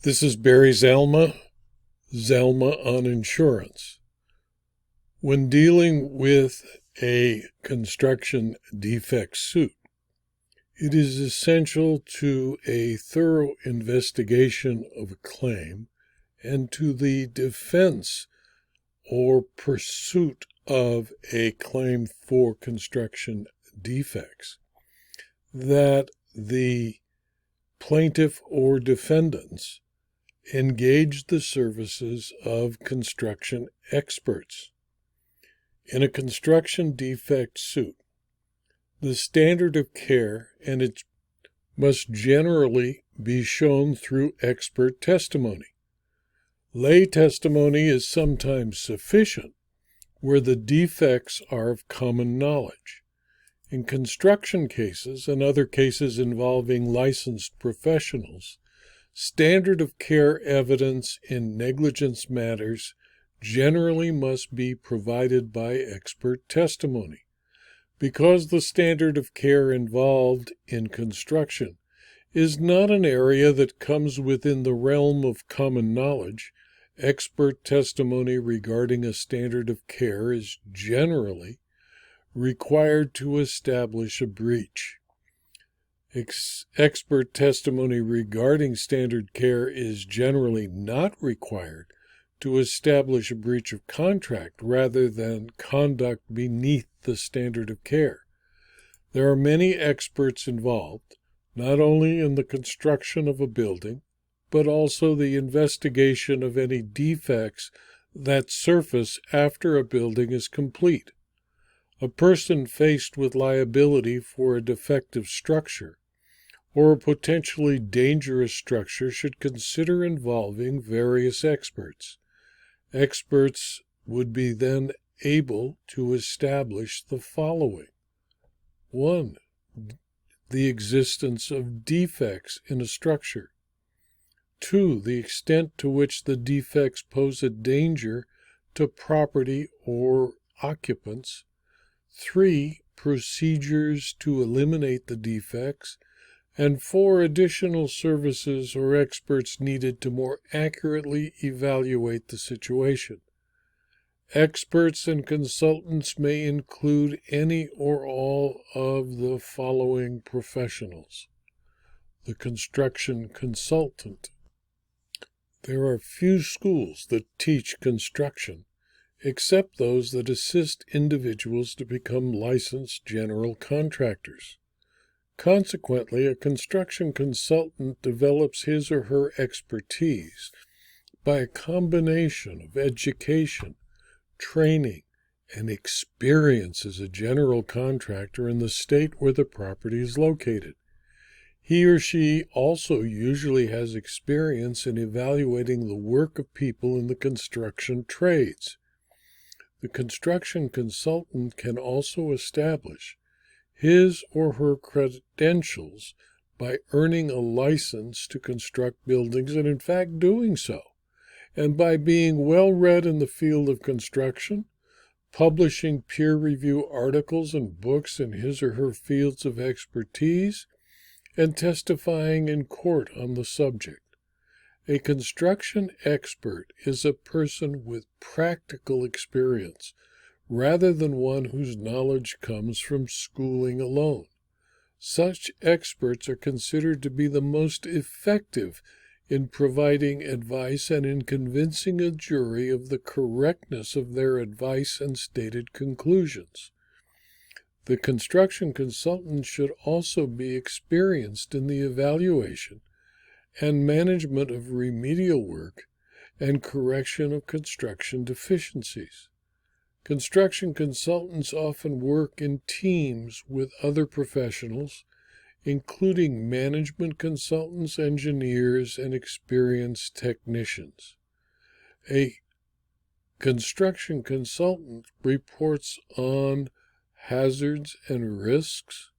This is Barry Zalma on insurance. When dealing with a construction defect suit, it is essential to a thorough investigation of a claim and to the defense or pursuit of a claim for construction defects that the plaintiff or defendants engage the services of construction experts. In a construction defect suit, the standard of care and it must generally be shown through expert testimony. Lay testimony is sometimes sufficient where the defects are of common knowledge. In construction cases and other cases involving licensed professionals, standard of care evidence in negligence matters generally must be provided by expert testimony. Because the standard of care involved in construction is not an area that comes within the realm of common knowledge, expert testimony regarding a standard of care is generally required to establish a breach. Expert testimony regarding standard care is generally not required to establish a breach of contract rather than conduct beneath the standard of care. There are many experts involved, not only in the construction of a building, but also the investigation of any defects that surface after a building is complete. A person faced with liability for a defective structure or a potentially dangerous structure should consider involving various experts. Experts would be then able to establish the following. 1. The existence of defects in a structure. 2. The extent to which the defects pose a danger to property or occupants. 3. Procedures to eliminate the defects. And 4. Additional services or experts needed to more accurately evaluate the situation. Experts and consultants may include any or all of the following professionals. The construction consultant. There are few schools that teach construction, except those that assist individuals to become licensed general contractors. Consequently, a construction consultant develops his or her expertise by a combination of education, training, and experience as a general contractor in the state where the property is located. He or she also usually has experience in evaluating the work of people in the construction trades. The construction consultant can also establish his or her credentials by earning a license to construct buildings and in fact doing so, and by being well read in the field of construction, publishing peer-review articles and books in his or her fields of expertise, and testifying in court on the subject. A construction expert is a person with practical experience, rather than one whose knowledge comes from schooling alone. Such experts are considered to be the most effective in providing advice and in convincing a jury of the correctness of their advice and stated conclusions. The construction consultant should also be experienced in the evaluation and management of remedial work and correction of construction deficiencies. Construction consultants often work in teams with other professionals, including management consultants, engineers, and experienced technicians. A construction consultant reports on hazards and risks,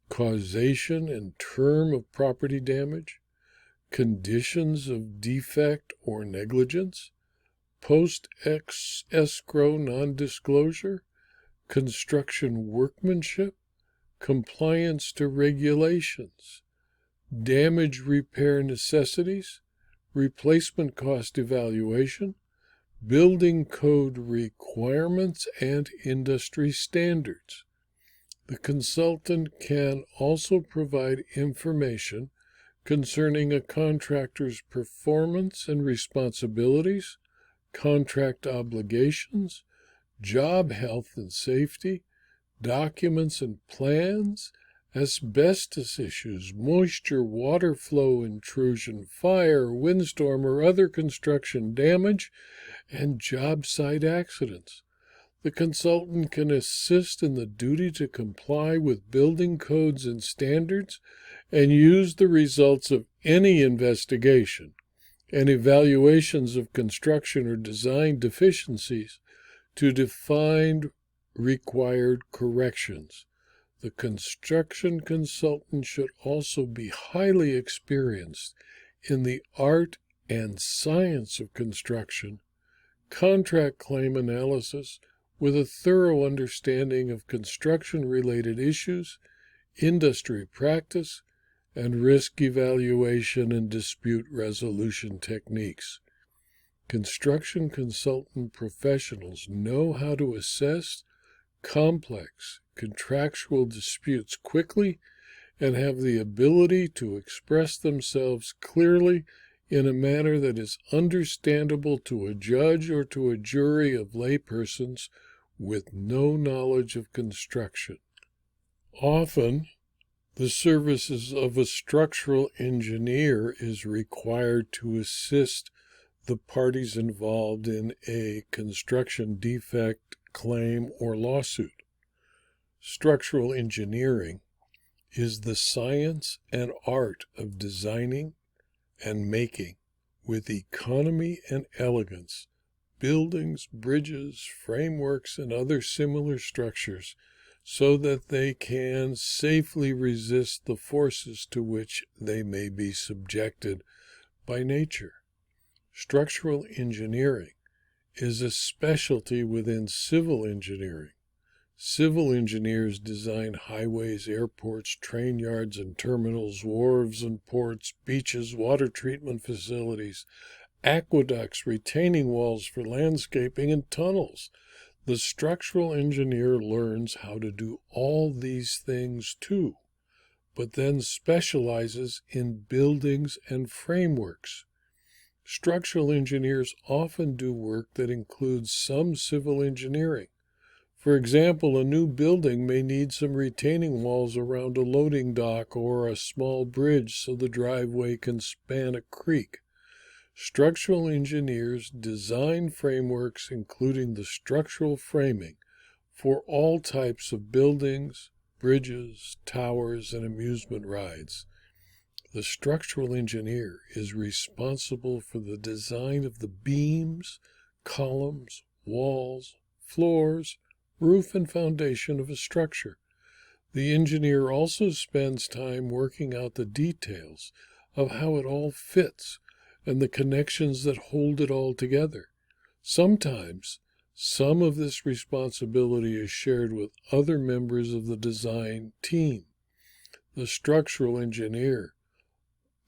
causation and term of property damage, conditions of defect or negligence, post-escrow non-disclosure, construction workmanship, compliance to regulations, damage repair necessities, replacement cost evaluation, building code requirements, and industry standards. The consultant can also provide information concerning a contractor's performance and responsibilities, contract obligations, job health and safety, documents and plans, asbestos issues, moisture, water flow intrusion, fire, windstorm, or other construction damage, and job site accidents. The consultant can assist in the duty to comply with building codes and standards and use the results of any investigation and evaluations of construction or design deficiencies to define required corrections. The construction consultant should also be highly experienced in the art and science of construction, contract claim analysis, with a thorough understanding of construction-related issues, industry practice, and risk evaluation and dispute resolution techniques. Construction consultant professionals know how to assess complex contractual disputes quickly and have the ability to express themselves clearly in a manner that is understandable to a judge or to a jury of laypersons with no knowledge of construction. Often, the services of a structural engineer is required to assist the parties involved in a construction defect, claim, or lawsuit. Structural engineering is the science and art of designing and making, with economy and elegance, buildings, bridges, frameworks, and other similar structures so that they can safely resist the forces to which they may be subjected by nature. Structural engineering is a specialty within civil engineering. Civil engineers design highways, airports, train yards and terminals, wharves and ports, beaches, water treatment facilities, aqueducts, retaining walls for landscaping, and tunnels. The structural engineer learns how to do all these things too, but then specializes in buildings and frameworks. Structural engineers often do work that includes some civil engineering. For example, a new building may need some retaining walls around a loading dock or a small bridge so the driveway can span a creek. Structural engineers design frameworks including the structural framing for all types of buildings, bridges, towers, and amusement rides. The structural engineer is responsible for the design of the beams, columns, walls, floors, roof, and foundation of a structure. The engineer also spends time working out the details of how it all fits and the connections that hold it all together. Sometimes, some of this responsibility is shared with other members of the design team. The structural engineer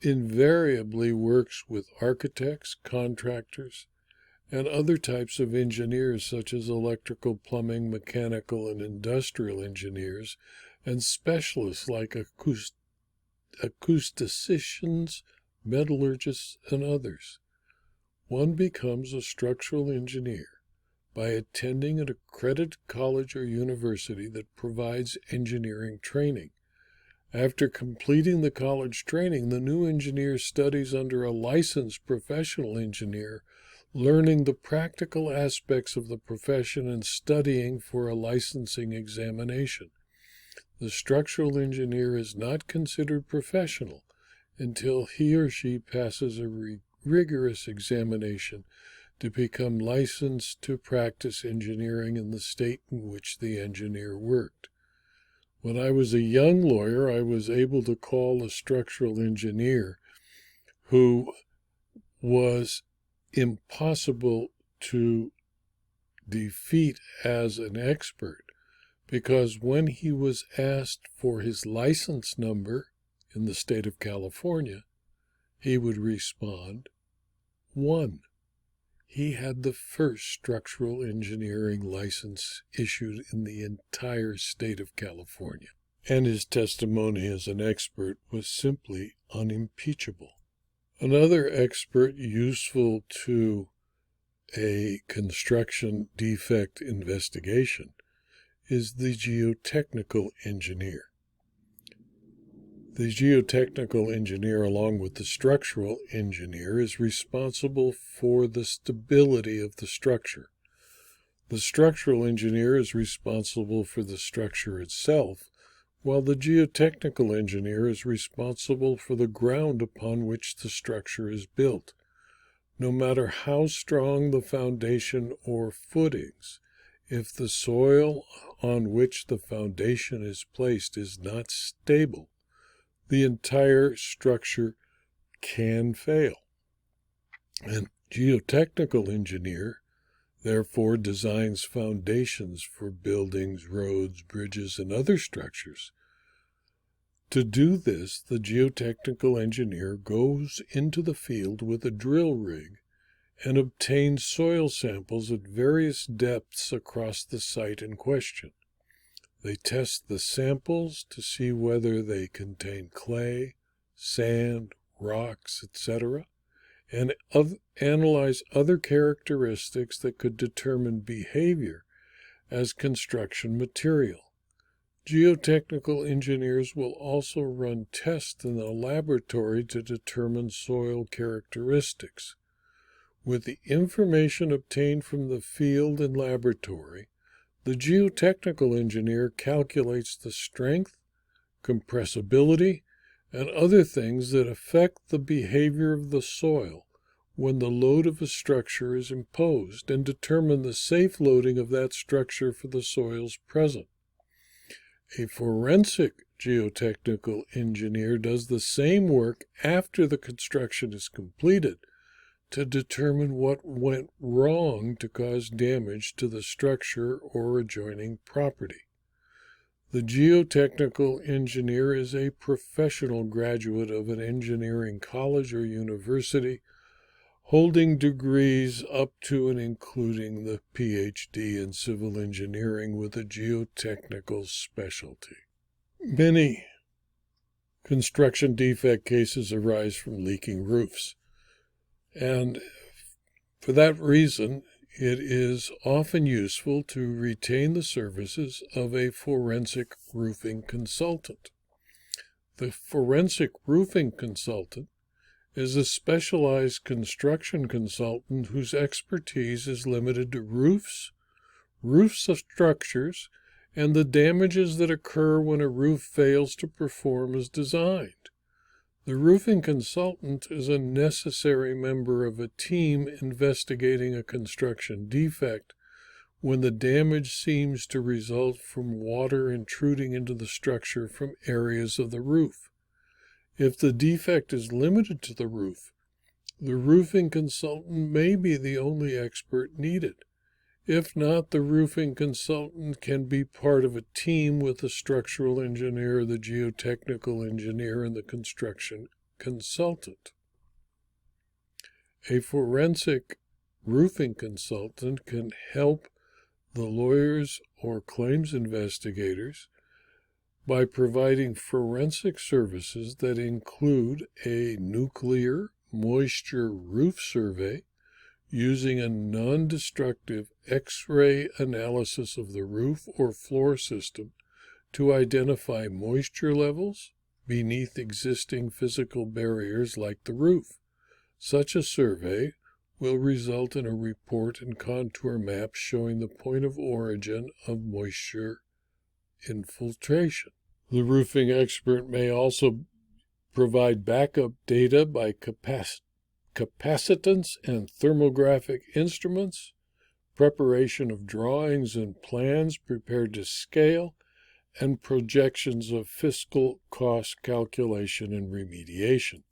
invariably works with architects, contractors, and other types of engineers such as electrical, plumbing, mechanical, and industrial engineers, and specialists like acousticians, metallurgists, and others. One becomes a structural engineer by attending an accredited college or university that provides engineering training. After completing the college training, the new engineer studies under a licensed professional engineer, learning the practical aspects of the profession and studying for a licensing examination. The structural engineer is not considered professional until he or she passes a rigorous examination to become licensed to practice engineering in the state in which the engineer worked. When I was a young lawyer, I was able to call a structural engineer who was impossible to defeat as an expert, because when he was asked for his license number in the state of California, he would respond, one. He had the first structural engineering license issued in the entire state of California, and his testimony as an expert was simply unimpeachable. Another expert useful to a construction defect investigation is the geotechnical engineer. The geotechnical engineer, along with the structural engineer, is responsible for the stability of the structure. The structural engineer is responsible for the structure itself, while the geotechnical engineer is responsible for the ground upon which the structure is built. No matter how strong the foundation or footings, if the soil on which the foundation is placed is not stable, the entire structure can fail. An geotechnical engineer, therefore, designs foundations for buildings, roads, bridges, and other structures. To do this, the geotechnical engineer goes into the field with a drill rig and obtains soil samples at various depths across the site in question. They test the samples to see whether they contain clay, sand, rocks, etc., and analyze other characteristics that could determine behavior as construction material. Geotechnical engineers will also run tests in the laboratory to determine soil characteristics. With the information obtained from the field and laboratory, the geotechnical engineer calculates the strength, compressibility, and other things that affect the behavior of the soil when the load of a structure is imposed, and determine the safe loading of that structure for the soils present. A forensic geotechnical engineer does the same work after the construction is completed to determine what went wrong to cause damage to the structure or adjoining property. The geotechnical engineer is a professional graduate of an engineering college or university, holding degrees up to and including the PhD in civil engineering with a geotechnical specialty. Many construction defect cases arise from leaking roofs. And for that reason, it is often useful to retain the services of a forensic roofing consultant. The forensic roofing consultant is a specialized construction consultant whose expertise is limited to roofs of structures, and the damages that occur when a roof fails to perform as designed. The roofing consultant is a necessary member of a team investigating a construction defect when the damage seems to result from water intruding into the structure from areas of the roof. If the defect is limited to the roof, the roofing consultant may be the only expert needed. If not, the roofing consultant can be part of a team with the structural engineer, the geotechnical engineer, and the construction consultant. A forensic roofing consultant can help the lawyers or claims investigators by providing forensic services that include a nuclear moisture roof survey, using a non-destructive X-ray analysis of the roof or floor system to identify moisture levels beneath existing physical barriers like the roof. Such a survey will result in a report and contour map showing the point of origin of moisture infiltration. The roofing expert may also provide backup data by capacitance and thermographic instruments, preparation of drawings and plans prepared to scale, and projections of fiscal cost calculation and remediation.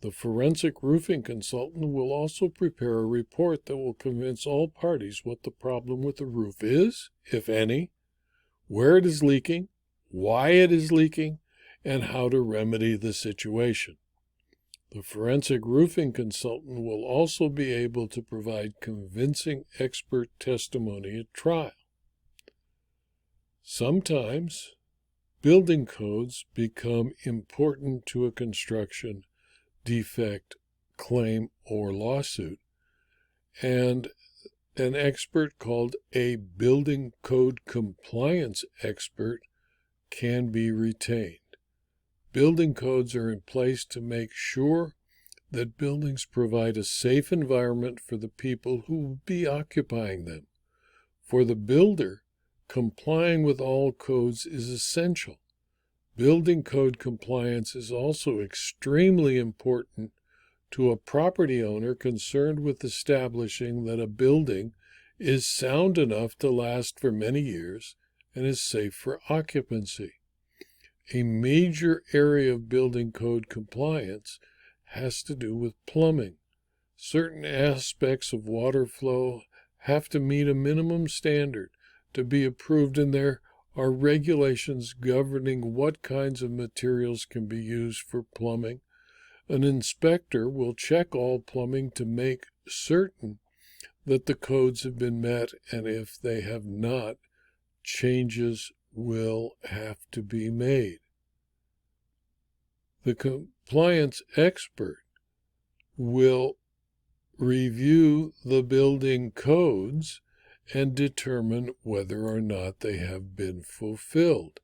The forensic roofing consultant will also prepare a report that will convince all parties what the problem with the roof is, if any, where it is leaking, why it is leaking, and how to remedy the situation. The forensic roofing consultant will also be able to provide convincing expert testimony at trial. Sometimes, building codes become important to a construction defect, claim, or lawsuit, and an expert called a building code compliance expert can be retained. Building codes are in place to make sure that buildings provide a safe environment for the people who will be occupying them. For the builder, complying with all codes is essential. Building code compliance is also extremely important to a property owner concerned with establishing that a building is sound enough to last for many years and is safe for occupancy. A major area of building code compliance has to do with plumbing. Certain aspects of water flow have to meet a minimum standard to be approved, and there are regulations governing what kinds of materials can be used for plumbing. An inspector will check all plumbing to make certain that the codes have been met, and if they have not, changes will have to be made. The compliance expert will review the building codes and determine whether or not they have been fulfilled.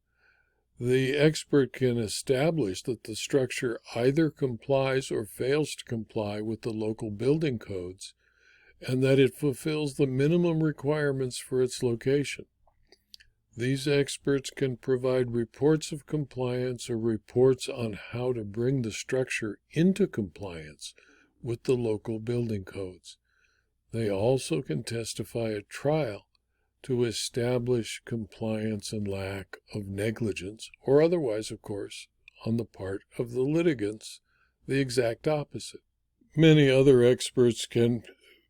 The expert can establish that the structure either complies or fails to comply with the local building codes, and that it fulfills the minimum requirements for its location. These experts can provide reports of compliance or reports on how to bring the structure into compliance with the local building codes. They also can testify at trial to establish compliance and lack of negligence, or otherwise, of course, on the part of the litigants, the exact opposite. Many other experts can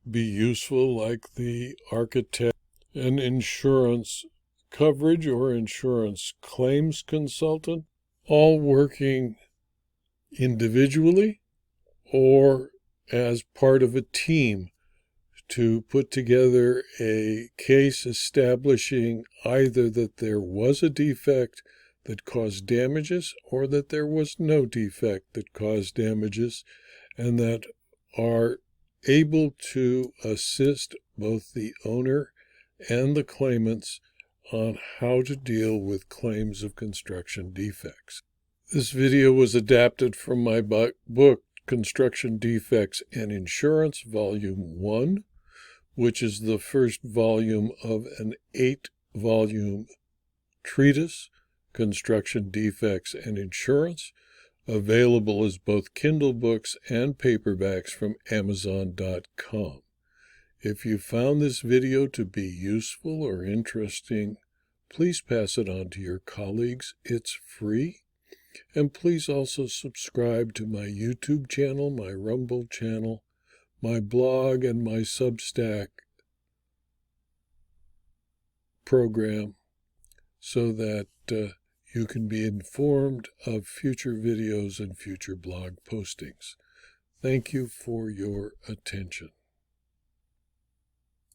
be useful, like the architect and insurance coverage or insurance claims consultant, all working individually or as part of a team to put together a case establishing either that there was a defect that caused damages or that there was no defect that caused damages, and that are able to assist both the owner and the claimants on how to deal with claims of construction defects. This video was adapted from my book, Construction Defects and Insurance, Volume 1, which is the first volume of an 8-volume treatise, Construction Defects and Insurance, available as both Kindle books and paperbacks from Amazon.com. If you found this video to be useful or interesting, please pass it on to your colleagues. It's free. And please also subscribe to my YouTube channel, my Rumble channel, my blog, and my Substack program so that you can be informed of future videos and future blog postings. Thank you for your attention.